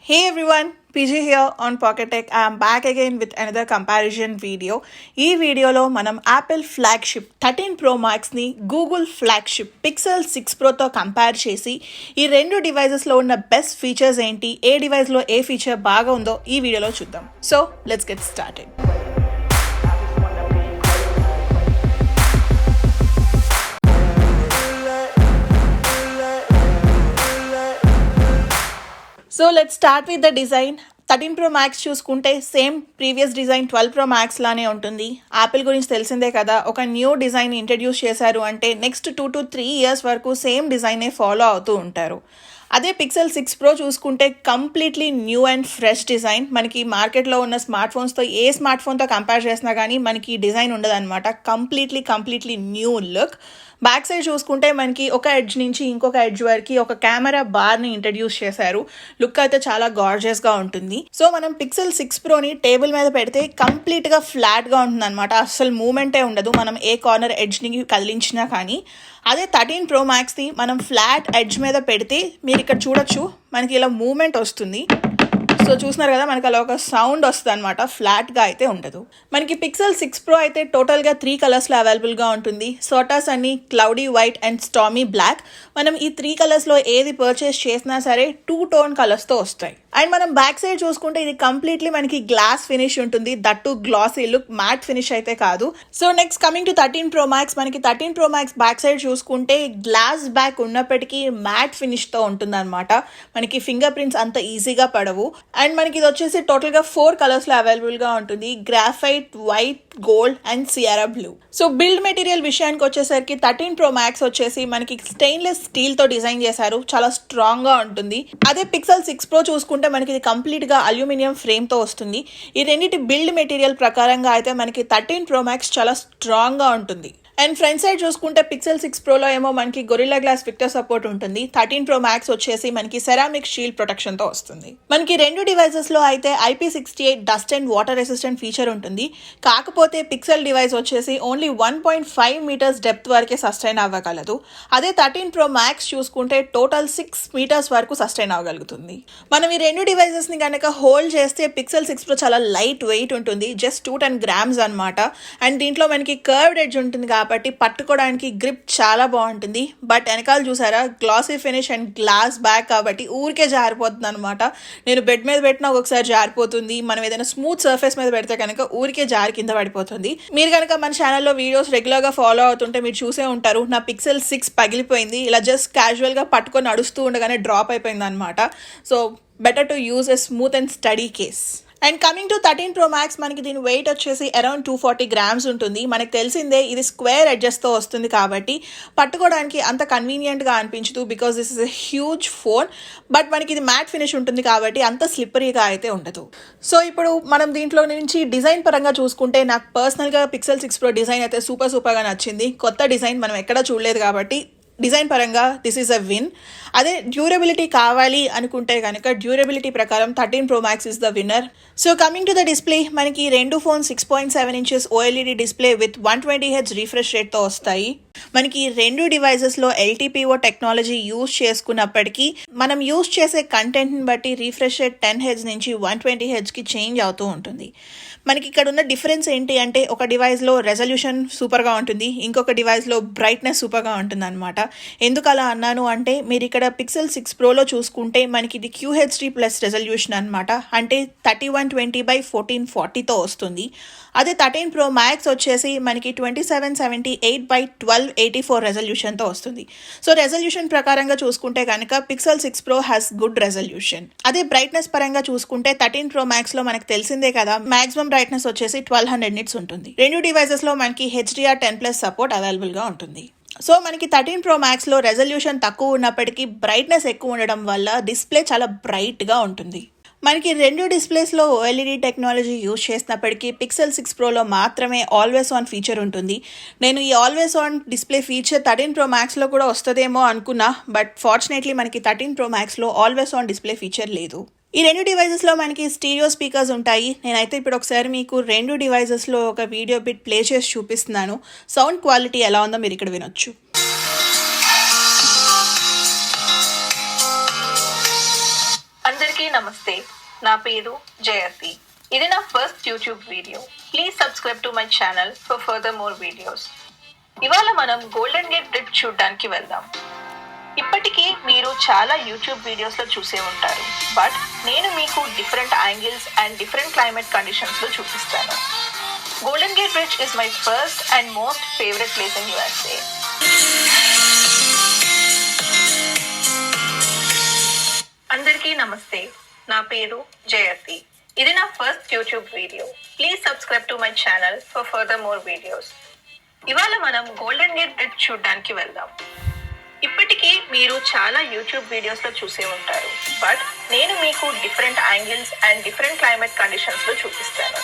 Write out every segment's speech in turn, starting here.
Hey everyone, PG here on PocketTech. I am back again with another comparison video. ఈ వీడియోలో మనం Apple flagship 13 Pro Maxని Google flagship Pixel 6 Proతో compare చేసి ఈ రెండు డివైజెస్లో ఉన్న బెస్ట్ ఫీచర్స్ ఏంటి, ఏ డివైస్లో ఏ ఫీచర్ బాగా ఉందో ఈ వీడియోలో చూద్దాం. So let's get started. So let's start with the design. 13 Pro Max చూసుకుంటే same previous design 12 Pro Max లానే ఉంటుంది. యాపిల్ గురించి తెలిసిందే కదా, ఒక న్యూ డిజైన్ ఇంట్రడ్యూస్ చేశారు అంటే నెక్స్ట్ 2 to 3 years వరకు సేమ్ డిజైనే ఫాలో అవుతూ ఉంటారు. అదే పిక్సెల్ 6 Pro చూసుకుంటే completely new and fresh design. మనకి మార్కెట్లో ఉన్న స్మార్ట్ ఫోన్స్తో ఏ స్మార్ట్ ఫోన్తో కంపేర్ చేసినా కానీ మనకి డిజైన్ ఉండదన్నమాట. Completely new look. Back side చూసుకుంటే మనకి ఒక ఎడ్జ్ నుంచి ఇంకొక ఎడ్జ్ వరకు ఒక కెమెరా బార్ని ఇంట్రడ్యూస్ చేశారు. లుక్ అయితే చాలా గార్జియస్గా ఉంటుంది. సో మనం పిక్సెల్ 6 Proని టేబుల్ మీద పెడితే కంప్లీట్గా ఫ్లాట్గా ఉంటుంది అనమాట. అసలు మూమెంటే ఉండదు మనం ఏ కార్నర్ ఎడ్జ్ని కదిలించినా కానీ. అదే 13 Pro Maxని మనం ఫ్లాట్ ఎడ్జ్ మీద పెడితే మీరు ఇక్కడ చూడొచ్చు, మనకి ఇలా మూమెంట్ వస్తుంది. సో చూస్తున్నారు కదా, మనకి అలా ఒక సౌండ్ వస్తుంది అనమాట. ఫ్లాట్గా అయితే ఉండదు. మనకి పిక్సెల్ 6 Pro అయితే టోటల్గా 3 కలర్స్లో అవైలబుల్గా ఉంటుంది. సోటాస్ అన్ని క్లౌడీ వైట్ అండ్ స్టామీ బ్లాక్. మనం ఈ 3 కలర్స్లో ఏది పర్చేస్ చేసినా సరే 2 టోన్ కలర్స్తో వస్తాయి. అండ్ మనం బ్యాక్ సైడ్ చూసుకుంటే ఇది కంప్లీట్లీ మనకి గ్లాస్ ఫినిష్ ఉంటుంది. That glossy look, matte finish అయితే కాదు. So next coming to 13 Pro Max. మనకి 13 Pro Max బ్యాక్ సైడ్ చూసుకుంటే గ్లాస్ బ్యాక్ ఉన్నప్పటికీ మ్యాట్ ఫినిష్తో ఉంటుంది అనమాట. మనకి ఫింగర్ ప్రింట్స్ అంత ఈజీగా పడవు. అండ్ మనకి ఇది వచ్చేసి టోటల్గా 4 కలర్స్లో అవైలబుల్గా ఉంటుంది. Graphite, white, gold and Sierra blue. So build material విషయానికి వచ్చేసరికి 13 Pro Max వచ్చేసి మనకి స్టెయిన్లెస్ స్టీల్తో డిజైన్ చేశారు. చాలా స్ట్రాంగ్గా ఉంటుంది. అదే పిక్సెల్ 6 Pro చూసుకుంటే మనకి ఇది కంప్లీట్గా అల్యూమినియం ఫ్రేమ్తో వస్తుంది. ఈ రెండింటి బిల్డ్ మెటీరియల్ ప్రకారంగా అయితే మనకి 13 Pro Max చాలా స్ట్రాంగ్గా ఉంటుంది. అండ్ ఫ్రంట్ సైడ్ చూసుకుంటే పిక్సెల్ 6 Proలో ఏమో మనకి గొరిల్లా గ్లాస్ విక్టర్ సపోర్ట్ ఉంటుంది. 13 Pro Max వచ్చేసి మనకి సెరామిక్ షీల్డ్ ప్రొటెక్షన్తో వస్తుంది. మనకి రెండు డివైజెస్లో అయితే IP68 dust and water resistant feature ఉంటుంది. కాకపోతే పిక్సెల్ డివైస్ వచ్చేసి ఓన్లీ 1.5 meters డెప్త్ వరకే సస్టైన్ అవ్వగలదు. అదే 13 Pro Max చూసుకుంటే టోటల్ 6 meters వరకు సస్టైన్ అవ్వగలుగుతుంది. మనం ఈ రెండు డివైజెస్ని కనుక హోల్డ్ చేస్తే పిక్సెల్ 6 Pro చాలా లైట్ వెయిట్ ఉంటుంది. జస్ట్ 210 grams అనమాట. అండ్ దీంట్లో మనకి కర్వ్డ్ ఎడ్జ్ ఉంటుంది కాబట్టి పట్టుకోవడానికి గ్రిప్ చాలా బాగుంటుంది. బట్ వెనకాల చూసారా, glossy finish and glass back కాబట్టి ఊరికే జారిపోతుంది అనమాట. నేను బెడ్ మీద పెట్టినా ఒక్కొక్కసారి జారిపోతుంది. మనం ఏదైనా స్మూత్ సర్ఫేస్ మీద పెడితే కనుక ఊరికే జారి కింద పడిపోతుంది. మీరు కనుక మన ఛానల్లో వీడియోస్ రెగ్యులర్గా ఫాలో అవుతుంటే మీరు చూసే ఉంటారు, నా పిక్సెల్ 6 పగిలిపోయింది. ఇలా జస్ట్ క్యాజువల్గా పట్టుకొని నడుస్తూ ఉండగానే డ్రాప్ అయిపోయింది అనమాట. So better to use a smooth and study case. And coming to 13 Pro Max, మనకి దీని వెయిట్ వచ్చేసి అరౌండ్ 240 grams ఉంటుంది. మనకు తెలిసిందే ఇది స్క్వేర్ ఎడ్జెస్తో వస్తుంది కాబట్టి పట్టుకోవడానికి అంత కన్వీనియంట్గా అనిపించదు. Because this is a huge phone. But మనకి ఇది మ్యాట్ ఫినిష్ ఉంటుంది కాబట్టి అంత స్లిప్పరీగా అయితే ఉండదు. సో ఇప్పుడు మనం దీంట్లో నుంచి డిజైన్ పరంగా చూసుకుంటే నాకు పర్సనల్గా పిక్సెల్ 6 Pro డిజైన్ అయితే సూపర్గా నచ్చింది. కొత్త డిజైన్ మనం ఎక్కడా చూడలేదు కాబట్టి డిజైన్ పరంగా దిస్ ఈజ్ అ విన్. అదే డ్యూరబిలిటీ కావాలి అనుకుంటే కనుక డ్యూరబిలిటీ ప్రకారం 13 Pro Max is the winner. So coming to the display, మనకి రెండు phone 6.7 inches OLED display with 120Hz refresh రేట్తో వస్తాయి. మనకి రెండు డివైజెస్లో LTPO టెక్నాలజీ యూజ్ చేసుకున్నప్పటికీ మనం యూజ్ చేసే కంటెంట్ని బట్టి రిఫ్రెష్ రేట్ 10Hz నుంచి 120Hzకి చేంజ్ అవుతూ ఉంటుంది. మనకి ఇక్కడ ఉన్న డిఫరెన్స్ ఏంటి అంటే ఒక డివైస్లో రెజల్యూషన్ సూపర్గా ఉంటుంది, ఇంకొక డివైస్లో బ్రైట్నెస్ సూపర్గా ఉంటుంది అనమాట. ఎందుకు అలా అన్నాను అంటే మీరు ఇక్కడ పిక్సెల్ 6 Proలో చూసుకుంటే మనకి ఇది QHD+ రెజల్యూషన్ అనమాట. అంటే 3120x1440తో వస్తుంది. అదే 13 Pro Max వచ్చేసి మనకి 2778x1284 రెజల్యూషన్తో వస్తుంది. సో రెజల్యూషన్ ప్రకారంగా చూసుకుంటే కనుక pixel 6 Pro has good resolution. అదే బ్రైట్నెస్ పరంగా చూసుకుంటే 13 Pro Maxలో మనకు తెలిసిందే కదా, మాక్సిమం బ్రైట్నెస్ వచ్చేసి 1200 nits ఉంటుంది. రెండు డివైజెస్లో మనకి HDR10+ సపోర్ట్ అవైలబుల్గా ఉంటుంది. సో మనకి 13 Pro Maxలో రెజల్యూషన్ తక్కువ ఉన్నప్పటికీ బ్రైట్నెస్ ఎక్కువ ఉండడం వల్ల డిస్ప్లే చాలా బ్రైట్గా ఉంటుంది. మనకి రెండు డిస్ప్లేస్లో OLED టెక్నాలజీ యూజ్ చేసినప్పటికీ పిక్సెల్ 6 Proలో మాత్రమే ఆల్వేస్ ఆన్ ఫీచర్ ఉంటుంది. నేను ఈ always on display feature 13 Pro Maxలో కూడా వస్తుందేమో అనుకున్నా. బట్ ఫార్చునేట్లీ మనకి 13 Pro Maxలో ఆల్వేస్ ఆన్ డిస్ప్లే ఫీచర్ లేదు. ఈ రెండు డివైజెస్లో మనకి స్టీరియో స్పీకర్స్ ఉంటాయి. నేనైతే ఇప్పుడు ఒకసారి మీకు రెండు డివైజెస్లో ఒక వీడియో బిట్ ప్లే చేసి చూపిస్తున్నాను. సౌండ్ క్వాలిటీ ఎలా ఉందో మీరు ఇక్కడ వినొచ్చు. అందరికీ నమస్తే. నమస్తే, నా పేరు జయతి. ఇది నా first YouTube video. Please subscribe to my channel for further more videos. ఇవాళ మనం గోల్డెన్ గేట్ బ్రిడ్జ్ చూడడానికి వెళ్దాం. ఇప్పటికీ మీరు చాలా యూట్యూబ్ వీడియోస్లో చూసే ఉంటారు, బట్ నేను మీకు different angles and different climate కండిషన్స్లో చూపిస్తాను. Golden gate bridge is my first and most favourite place in USA. అందరికీ నమస్తే, నా పేరు జయతి. ఇది నా first YouTube video. Please subscribe to my channel for further more videos. ఇవాళ మనం గోల్డెన్ గేట్ బ్రిడ్జ్ చూడడానికి వెళ్దాం. ఇప్పటికీ మీరు చాలా యూట్యూబ్ వీడియోస్లో చూసే ఉంటారు, బట్ నేను మీకు different angles and different climate కండిషన్స్లో చూపిస్తాను.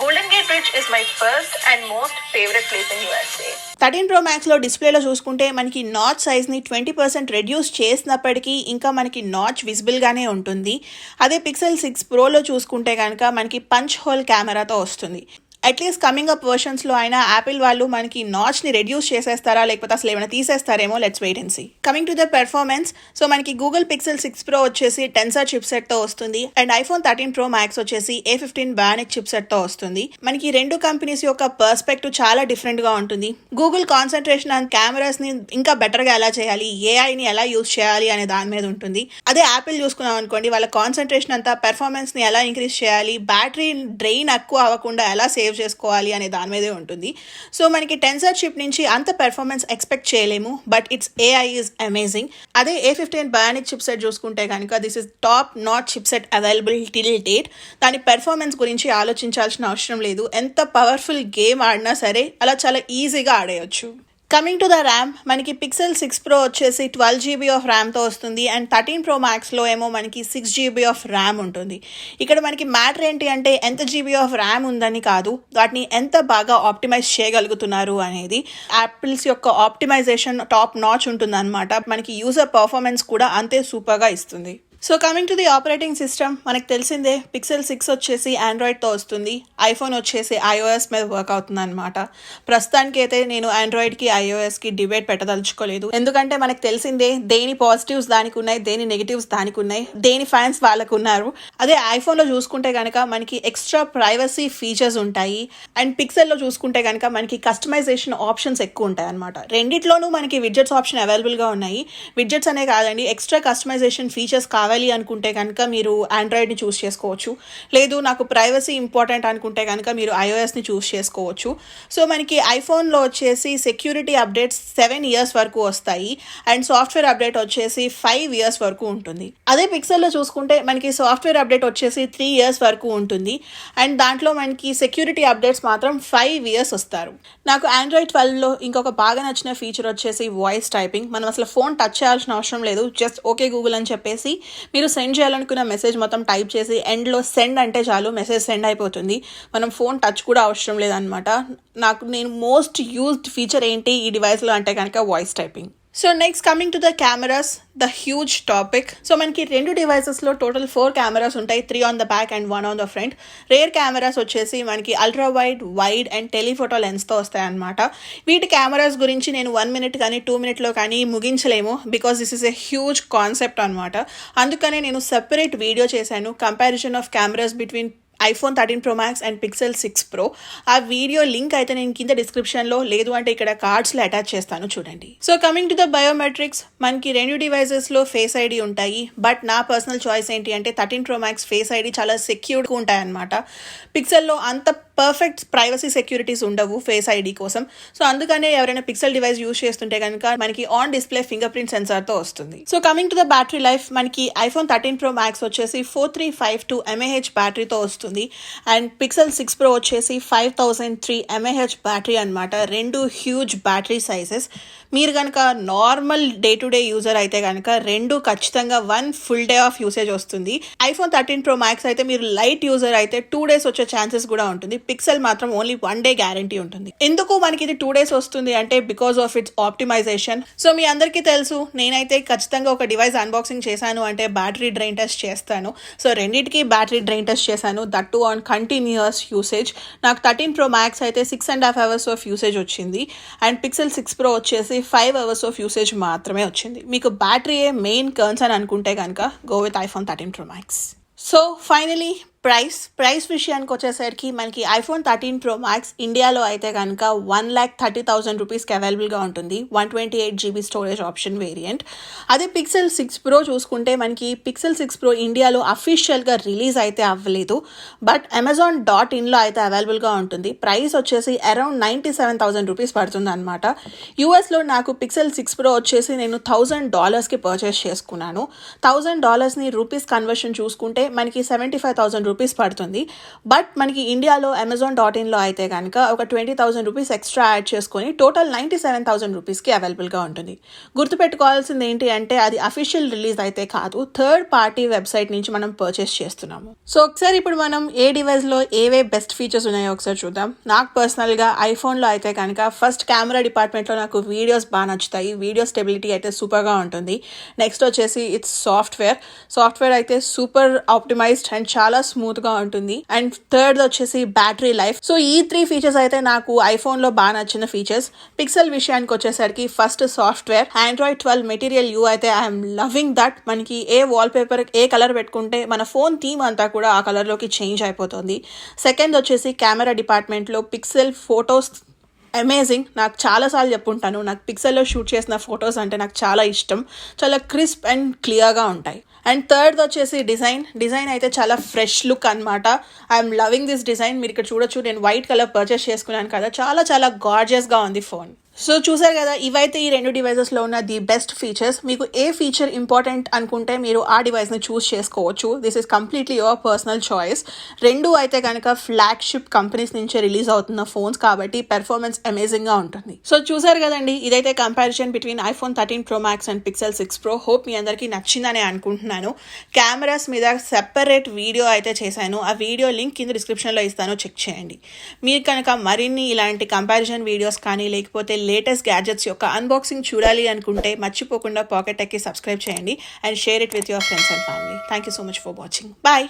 Golden gate bridge is my first and most favourite place in USA. 13 Pro Maxలో డిస్ప్లేలో చూసుకుంటే మనకి నాచ్ సైజ్ని 20% రెడ్యూస్ చేసినప్పటికీ ఇంకా మనకి నాచ్ విజిబుల్గానే ఉంటుంది. అదే పిక్సెల్ 6 Proలో చూసుకుంటే కనుక మనకి పంచ్ హోల్ కెమెరాతో వస్తుంది. అట్లీస్ట్ కమింగ్ అప్ వర్షన్స్లో అయినా యాపిల్ వాళ్ళు మనకి నాచ్ని రెడ్యూస్ చేసేస్తారా లేకపోతే అసలు ఏమైనా తీసేస్తారేమో, let's wait and see. Coming to the performance, so మనకి గూగుల్ పిక్సెల్ 6 Pro వచ్చేసి టెన్సర్ చిప్సెట్తో వస్తుంది అండ్ iPhone 13 Pro Max వచ్చేసి A15 బియానిక్ చిప్సెట్తో వస్తుంది. మనకి రెండు కంపెనీస్ యొక్క పర్స్పెక్టివ్ చాలా డిఫరెంట్గా ఉంటుంది. గూగుల్ కాన్సన్ట్రేషన్ అండ్ కెమెరాస్ని ఇంకా బెటర్గా ఎలా చేయాలి, ఏఐని ఎలా యూజ్ చేయాలి అనే దాని మీద ఉంటుంది. అదే యాపిల్ చూసుకున్నాం అనుకోండి, వాళ్ళ కాన్సన్ట్రేషన్ అంతా పెర్ఫార్మెన్స్ని ఎలా ఇంక్రీజ్ చేయాలి, బ్యాటరీ డ్రెయిన్ ఎక్కువ అవ్వకుండా ఎలా సేవ్ చేసుకోవాలి అనే దాని మీదే ఉంటుంది. సో మనకి టెన్సర్ చిప్ నుంచి అంత పెర్ఫార్మెన్స్ ఎక్స్పెక్ట్ చేయలేము, but it's AI is amazing. అదే A15 బియానిక్ చిప్సెట్ చూసుకుంటే కనుక this is top notch chipset available till date. దాని పెర్ఫార్మెన్స్ గురించి ఆలోచించాల్సిన అవసరం లేదు. ఎంత పవర్ఫుల్ గేమ్ ఆడినా సరే అలా చాలా ఈజీగా ఆడేయచ్చు. కమింగ్ టు ద ర్యామ్, మనకి పిక్సెల్ 6 Pro వచ్చేసి 12 GB ఆఫ్ ర్యామ్తో వస్తుంది అండ్ 13 Pro Maxలో ఏమో మనకి 6 GB ఆఫ్ ర్యామ్ ఉంటుంది. ఇక్కడ మనకి మ్యాటర్ ఏంటి అంటే ఎంత GB ఆఫ్ ర్యామ్ ఉందని కాదు, వాటిని ఎంత బాగా ఆప్టిమైజ్ చేయగలుగుతున్నారు అనేది. యాపిల్స్ యొక్క ఆప్టిమైజేషన్ టాప్ నాచ్ ఉంటుంది అనమాట. మనకి యూజర్ పర్ఫార్మెన్స్ కూడా అంతే సూపర్గా ఇస్తుంది. So coming to the operating system, మనకు తెలిసిందే పిక్సెల్ 6 వచ్చేసి ఆండ్రాయిడ్తో వస్తుంది, ఐఫోన్ వచ్చేసి iOS మీద వర్క్ అవుతుంది అనమాట. ప్రస్తుతానికి అయితే నేను ఆండ్రాయిడ్కి iOSకి డిబేట్ పెట్టదలుచుకోలేదు, ఎందుకంటే మనకు తెలిసిందే దేని పాజిటివ్స్ దానికి ఉన్నాయి, దేని నెగిటివ్స్ దానికి ఉన్నాయి, దేని ఫ్యాన్స్ వాళ్ళకు ఉన్నారు. అదే ఐఫోన్లో చూసుకుంటే కనుక మనకి ఎక్స్ట్రా ప్రైవసీ ఫీచర్స్ ఉంటాయి అండ్ పిక్సెల్లో చూసుకుంటే కనుక మనకి కస్టమైజేషన్ ఆప్షన్స్ ఎక్కువ ఉంటాయి అనమాట. రెండిట్లోనూ మనకి విడ్జెట్స్ ఆప్షన్ అవైలబుల్గా ఉన్నాయి. విడ్జెట్స్ అనే కాదండి, ఎక్స్ట్రా కస్టమైజేషన్ ఫీచర్స్ కావాలి అనుకుంటే కనుక మీరు ఆండ్రాయిడ్ని చూస్ చేసుకోవచ్చు. లేదు నాకు ప్రైవసీ ఇంపార్టెంట్ అనుకుంటే కనుక మీరు iOSని చూస్ చేసుకోవచ్చు. సో మనకి ఐఫోన్లో వచ్చేసి సెక్యూరిటీ అప్డేట్స్ 7 years వరకు వస్తాయి అండ్ సాఫ్ట్వేర్ అప్డేట్ వచ్చేసి 5 years వరకు ఉంటుంది. అదే పిక్సెల్లో చూసుకుంటే మనకి సాఫ్ట్వేర్ అప్డేట్ వచ్చేసి 3 years వరకు ఉంటుంది అండ్ దాంట్లో మనకి సెక్యూరిటీ అప్డేట్స్ మాత్రం 5 years వస్తారు. నాకు ఆండ్రాయిడ్ 12లో ఇంకొక బాగా నచ్చిన ఫీచర్ వచ్చేసి వాయిస్ టైపింగ్. మనం అసలు ఫోన్ టచ్ చేయాల్సిన అవసరం లేదు, జస్ట్ ఓకే గూగుల్ అని చెప్పేసి మీరు సెండ్ చేయాలనుకున్న మెసేజ్ మొత్తం టైప్ చేసి ఎండ్లో సెండ్ అంటే చాలు, మెసేజ్ సెండ్ అయిపోతుంది. మనం ఫోన్ టచ్ కూడా అవసరం లేదనమాట. నేను మోస్ట్ యూజ్డ్ ఫీచర్ ఏంటి ఈ డివైస్లో అంటే కనుక voice typing. So next coming to the cameras, the huge topic. So మనకి రెండు డివైసెస్లో టోటల్ 4 కెమెరాస్ ఉంటాయి, 3 on the back and 1 on the front. Rare cameras వచ్చేసి మనకి అల్ట్రా వైడ్ అండ్ టెలిఫోటో లెన్స్తో వస్తాయి అనమాట. వీటి కెమెరాస్ గురించి నేను 1 minute కానీ 2 minutes కానీ ముగించలేము, because this is a huge concept అనమాట. అందుకనే నేను సెపరేట్ వీడియో చేశాను, comparison of cameras between iPhone 13 Pro Max and Pixel 6 Pro. ఆ వీడియో లింక్ అయితే నేను కింద డిస్క్రిప్షన్లో లేదు అంటే ఇక్కడ కార్డ్స్లో అటాచ్ చేస్తాను, చూడండి. So coming to the biometrics, మనకి రెండు డివైజెస్లో ఫేస్ ఐడి ఉంటాయి, బట్ నా పర్సనల్ చాయిస్ ఏంటి అంటే 13 Pro Max ఫేస్ ఐడి చాలా సెక్యూర్డ్గా ఉంటాయి అనమాట. పిక్సెల్లో అంత పర్ఫెక్ట్ ప్రైవసీ సెక్యూరిటీస్ ఉండవు ఫేస్ ఐడి కోసం. సో అందుకనే ఎవరైనా పిక్సెల్ డివైస్ యూజ్ చేస్తుంటే కనుక మనకి ఆన్ డిస్ప్లే ఫింగర్ ప్రింట్ సెన్సార్తో వస్తుంది. So coming to the battery life, మనకి iPhone 13 Pro Max వచ్చేసి 4352 mAh బ్యాటరీతో వస్తుంది అండ్ పిక్సెల్ 6 Pro వచ్చేసి 5003 mAh బ్యాటరీ అనమాట. రెండు హ్యూజ్ బ్యాటరీ సైజెస్. మీరు కనుక normal day to day user అయితే కనుక రెండు ఖచ్చితంగా 1 full day ఆఫ్ యూసేజ్ వస్తుంది. iPhone 13 Pro Max అయితే మీరు లైట్ యూజర్ అయితే 2 days వచ్చే ఛాన్సెస్ కూడా ఉంటుంది. పిక్సెల్ మాత్రం ఓన్లీ 1 day గ్యారంటీ ఉంటుంది. ఎందుకు మనకి ఇది 2 days వస్తుంది అంటే because of its optimization. So మీ అందరికీ తెలుసు, నేనైతే ఖచ్చితంగా ఒక డివైస్ అన్బాక్సింగ్ చేశాను అంటే బ్యాటరీ డ్రైన్ టెస్ట్ చేస్తాను. సో రెండింటికి బ్యాటరీ డ్రైన్ టెస్ట్ చేశాను, that too on continuous usage. నాకు 13 Pro Max అయితే 6.5 hours ఆఫ్ యూసేజ్ వచ్చింది అండ్ పిక్సెల్ 6 Pro వచ్చేసి 5 hours ఆఫ్ యూసేజ్ మాత్రమే వచ్చింది. మీకు బ్యాటరీయే మెయిన్ కన్సర్న్ అనుకుంటే కనుక go with iPhone 13 Pro Max. So finally price విషయానికి వచ్చేసరికి మనకి ఐఫోన్ 13 Pro Max ఇండియాలో అయితే కనుక 1,30,000 రూపీస్కి అవైలబుల్గా ఉంటుంది 128GB స్టోరేజ్ ఆప్షన్ వేరియంట్. అదే పిక్సెల్ 6 Pro చూసుకుంటే మనకి పిక్సెల్ 6 Pro ఇండియాలో అఫీషియల్గా రిలీజ్ అయితే అవ్వలేదు, బట్ Amazon.inలో అయితే అవైలబుల్గా ఉంటుంది. ప్రైస్ వచ్చేసి అరౌండ్ 97,000 రూపీస్ పడుతుంది అనమాట. యూఎస్లో నాకు పిక్సెల్ 6 Pro వచ్చేసి నేను $1,000కి పర్చేస్ చేసుకున్నాను. $1,000ని రూపీస్ కన్వర్షన్ చూసుకుంటే మనకి 75,000 రూపీస్ పడుతుంది. బట్ మనకి ఇండియాలో Amazon.inలో అయితే కనుక ఒక 20,000 రూపీస్ ఎక్స్ట్రా యాడ్ చేసుకొని టోటల్ 97,000 రూపీస్కి అవైలబుల్గా ఉంటుంది. గుర్తుపెట్టుకోవాల్సింది ఏంటి అంటే అది అఫీషియల్ రిలీజ్ అయితే కాదు, థర్డ్ పార్టీ వెబ్సైట్ నుంచి మనం పర్చేస్ చేస్తున్నాము. సో ఒకసారి ఇప్పుడు మనం ఏ డివైస్లో ఏవే బెస్ట్ ఫీచర్స్ ఉన్నాయో ఒకసారి చూద్దాం. నాకు పర్సనల్గా ఐఫోన్లో అయితే కనుక ఫస్ట్ కెమెరా డిపార్ట్మెంట్లో నాకు వీడియోస్ బాగా నచ్చుతాయి. వీడియో స్టెబిలిటీ అయితే సూపర్గా ఉంటుంది. నెక్స్ట్ వచ్చేసి ఇట్స్ సాఫ్ట్వేర్ అయితే సూపర్ ఆప్టిమైజ్డ్ అండ్ చాలా స్మూత్గా ఉంటుంది. అండ్ థర్డ్ వచ్చేసి బ్యాటరీ లైఫ్. సో ఈ 3 ఫీచర్స్ అయితే నాకు ఐఫోన్లో బాగా నచ్చిన ఫీచర్స్. పిక్సెల్ విషయానికి వచ్చేసరికి first software, Android 12 material you అయితే ఐఎమ్ లవింగ్ దట్. మనకి ఏ వాల్పేపర్ ఏ కలర్ పెట్టుకుంటే మన ఫోన్ థీమ్ అంతా కూడా ఆ కలర్లోకి చేంజ్ అయిపోతుంది. సెకండ్ వచ్చేసి కెమెరా డిపార్ట్మెంట్లో పిక్సెల్ ఫొటోస్ అమేజింగ్. నాకు చాలాసార్లు చెప్పుంటాను, నాకు పిక్సెల్లో షూట్ చేసిన ఫొటోస్ అంటే నాకు చాలా ఇష్టం. చాలా క్రిస్ప్ అండ్ క్లియర్గా ఉంటాయి. అండ్ థర్డ్ వచ్చేసి డిజైన్ అయితే చాలా ఫ్రెష్ లుక్ అనమాట. I'm loving this design. మీరు ఇక్కడ చూడొచ్చు, నేను వైట్ కలర్ పర్చేస్ చేసుకున్నాను కదా, చాలా గార్జియస్గా ఉంది ఫోన్. సో చూసారు కదా, ఇవైతే ఈ 2 డివైజెస్లో ఉన్న ది బెస్ట్ ఫీచర్స్. మీకు ఏ ఫీచర్ ఇంపార్టెంట్ అనుకుంటే మీరు ఆ డివైస్ని చూస్ చేసుకోవచ్చు. This is completely your personal choice. 2 అయితే కనుక ఫ్లాగ్షిప్ కంపెనీస్ నుంచే రిలీజ్ అవుతున్న ఫోన్స్ కాబట్టి పెర్ఫార్మెన్స్ అమేజింగ్గా ఉంటుంది. సో చూసారు కదండి, ఇదైతే comparison between iPhone 13 Pro Max and Pixel 6 Pro. Hope మీ అందరికీ నచ్చిందని అనుకుంటున్నాను. కెమెరాస్ మీద సెపరేట్ వీడియో అయితే చేశాను. ఆ వీడియో లింక్ కింద డిస్క్రిప్షన్లో ఇస్తాను, చెక్ చేయండి. మీరు కనుక మరిన్ని ఇలాంటి కంపారిజన్ వీడియోస్ కానీ లేకపోతే లేటెస్ట్ గ్యాడ్జెట్స్ యొక్క అన్బాక్సింగ్ చూడాలి అనుకుంటే మర్చిపోకుండా PocketTechకి సబ్స్క్రైబ్ చేయండి and share it with your friends and family. Thank you so much for watching. Bye.